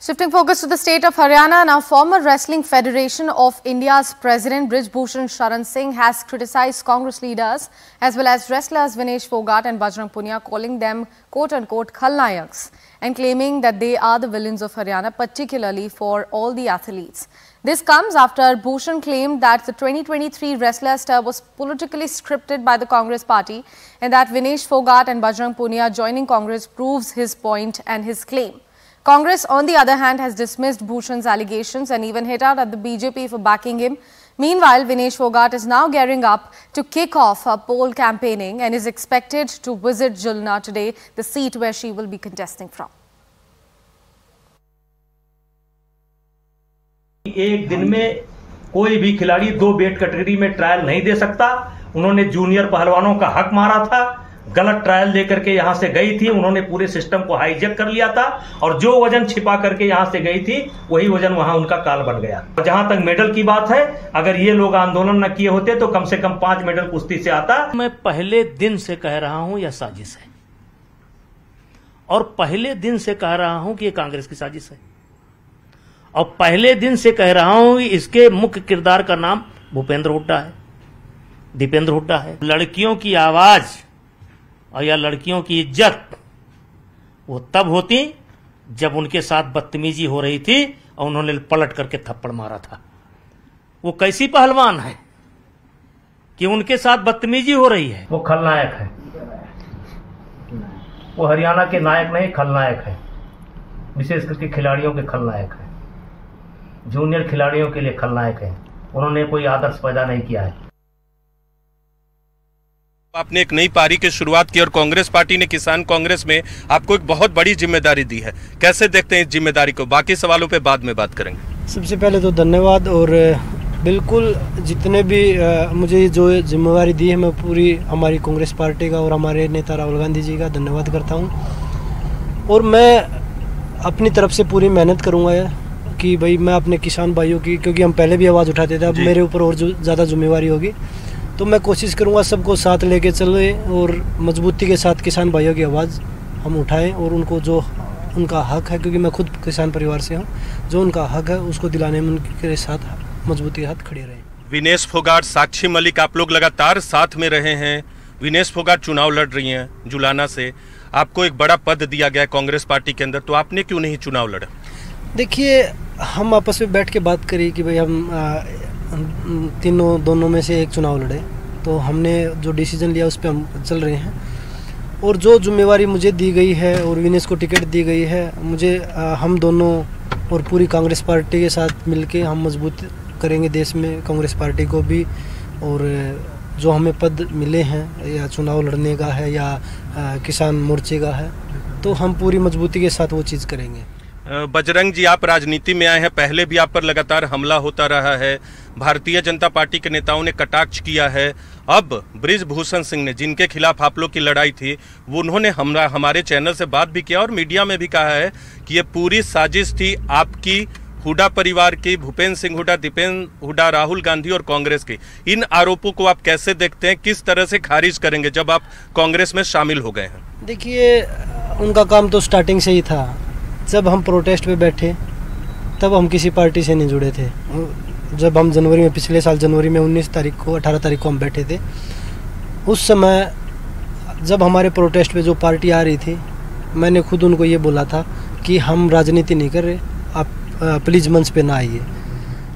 Shifting focus to the state of Haryana, now former Wrestling Federation of India's president Brij Bhushan Sharan Singh has criticized Congress leaders as well as wrestlers Vinesh Fogart and Bajrang Punia, calling them quote-unquote Khalnayaks and claiming that they are the villains of Haryana, particularly for all the athletes. This comes after Bhushan claimed that the 2023 wrestler star was politically scripted by the Congress party and that Vinesh Fogart and Bajrang Punia joining Congress proves his point and his claim. Congress, on the other hand, has dismissed Bhushan's allegations and even hit out at the BJP for backing him. Meanwhile, Vinesh Fogart is now gearing up to kick off her poll campaigning and is expected to visit Julna today, the seat where she will be contesting from. एक दिन में कोई भी खिलाड़ी 2 weight category में trial नहीं दे सकता। उन्होंने जूनियर पहलवानों का हक मारा था, गलत ट्रायल लेकर के यहां से गई थी, उन्होंने पूरे सिस्टम को हाईजैक कर लिया था और जो वजन छिपा करके यहां से गई थी वही वजन वहां उनका काल बन गया। जहां तक मेडल की बात है, अगर ये लोग आंदोलन न किए होते तो कम से कम 5 मेडल कुश्ती से आता। मैं पहले दिन से कह रहा हूं यह साजिश है और पहले दिन से कह रहा हूं कि यह कांग्रेस की साजिश है और पहले दिन से कह रहा हूं कि इसके मुख्य किरदार का नाम भूपेंद्र हुड्डा है, दीपेंद्र हुड्डा है। लड़कियों की आवाज और या लड़कियों की इज्जत वो तब होती जब उनके साथ बदतमीजी हो रही थी और उन्होंने पलट करके थप्पड़ मारा था। वो कैसी पहलवान है कि उनके साथ बदतमीजी हो रही है? वो खलनायक है, वो हरियाणा के नायक नहीं, खलनायक है। विशेष करके खिलाड़ियों के खलनायक है, जूनियर खिलाड़ियों के लिए खलनायक है। उन्होंने कोई आदर्श पैदा नहीं किया है। आपने एक नई पारी की शुरुआत की और कांग्रेस पार्टी ने किसान कांग्रेस में आपको एक बहुत बड़ी जिम्मेदारी दी है, कैसे देखते हैं इस जिम्मेदारी को? बाकी सवालों पे बाद में बात करेंगे। सबसे पहले तो धन्यवाद और बिल्कुल जितने भी मुझे जो जिम्मेदारी दी है मैं पूरी हमारी कांग्रेस पार्टी का और हमारे नेता राहुल गांधी जी का धन्यवाद करता हूं और मैं अपनी तरफ से पूरी मेहनत करूँगा कि भाई मैं अपने किसान भाइयों की, क्योंकि हम पहले भी आवाज़ उठाते थे, अब मेरे ऊपर और ज़्यादा जिम्मेवारी होगी, तो मैं कोशिश करूंगा सबको साथ लेके चले और मजबूती के साथ किसान भाइयों की आवाज़ हम उठाएं और उनको जो उनका हक है, क्योंकि मैं खुद किसान परिवार से हूं, जो उनका हक है उसको दिलाने में उनके साथ मजबूती के साथ खड़े रहें। विनेश फोगाट, साक्षी मलिक, आप लोग लगातार साथ में रहे हैं। विनेश फोगाट चुनाव लड़ रही हैं जुलाना से, आपको एक बड़ा पद दिया गया कांग्रेस पार्टी के अंदर, तो आपने क्यों नहीं चुनाव लड़ा? देखिए, हम आपस में बैठ के बात करी कि भाई हम दोनों में से एक चुनाव लड़े, तो हमने जो डिसीजन लिया उस पर हम चल रहे हैं और जो जिम्मेवारी मुझे दी गई है और विनेश को टिकट दी गई है, मुझे हम दोनों और पूरी कांग्रेस पार्टी के साथ मिलके हम मजबूत करेंगे देश में कांग्रेस पार्टी को भी। और जो हमें पद मिले हैं, या चुनाव लड़ने का है या किसान मोर्चे का है, तो हम पूरी मजबूती के साथ वो चीज़ करेंगे। बजरंग जी, आप राजनीति में आए हैं, पहले भी आप पर लगातार हमला होता रहा है, भारतीय जनता पार्टी के नेताओं ने कटाक्ष किया है। अब ब्रिज भूषण सिंह ने, जिनके खिलाफ आप लोग की लड़ाई थी, वो उन्होंने हमारे चैनल से बात भी किया और मीडिया में भी कहा है कि ये पूरी साजिश थी आपकी, हुड्डा परिवार की, भूपेंद्र सिंह हुड्डा, दीपेंद्र हुड्डा, राहुल गांधी और कांग्रेस की। इन आरोपों को आप कैसे देखते हैं, किस तरह से खारिज करेंगे जब आप कांग्रेस में शामिल हो गए हैं? देखिए, उनका काम तो स्टार्टिंग से ही था। जब हम प्रोटेस्ट पे बैठे तब हम किसी पार्टी से नहीं जुड़े थे। जब हम जनवरी में, पिछले साल जनवरी में 18 तारीख को हम बैठे थे, उस समय जब हमारे प्रोटेस्ट पे जो पार्टी आ रही थी, मैंने खुद उनको ये बोला था कि हम राजनीति नहीं कर रहे, आप प्लीज़ मंच पे ना आइए।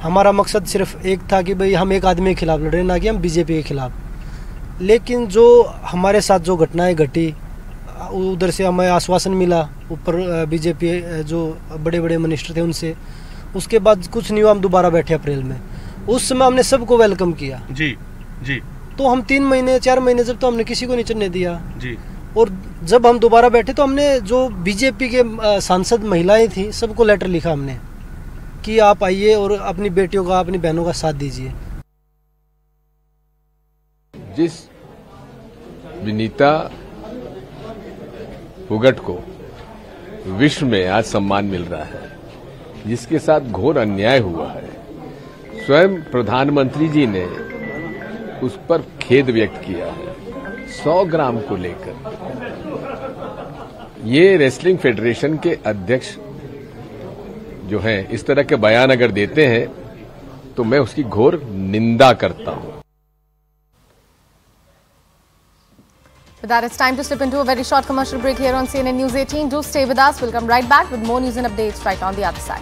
हमारा मकसद सिर्फ एक था कि भाई हम एक आदमी के खिलाफ लड़ रहे, ना कि हम बीजेपी के खिलाफ। लेकिन जो हमारे साथ जो घटनाएँ घटी, उधर से हमें आश्वासन मिला, ऊपर बीजेपी जो बड़े बड़े मिनिस्टर थे उनसे, उसके बाद कुछ नहीं हुआ, हम दोबारा बैठे अप्रैल में। उस समय हमने सबको वेलकम किया जी जी। तो हम 3 महीने 4 महीने जब तो हमने किसी को नहीं चढ़ने दिया जी। और जब हम दोबारा बैठे तो हमने जो बीजेपी के सांसद महिलाएं थी सबको लेटर लिखा हमने कि आप आइए और अपनी बेटियों का, अपनी बहनों का साथ दीजिए। जिस विनीता फोगाट को विश्व में आज सम्मान मिल रहा है, जिसके साथ घोर अन्याय हुआ है, स्वयं प्रधानमंत्री जी ने उस पर खेद व्यक्त किया है 100 ग्राम को लेकर। ये रेसलिंग फेडरेशन के अध्यक्ष जो हैं इस तरह के बयान अगर देते हैं तो मैं उसकी घोर निंदा करता हूं। With that, it's time to slip into a very short commercial break here on CNN News 18. Do stay with us. We'll come right back with more news and updates right on the other side.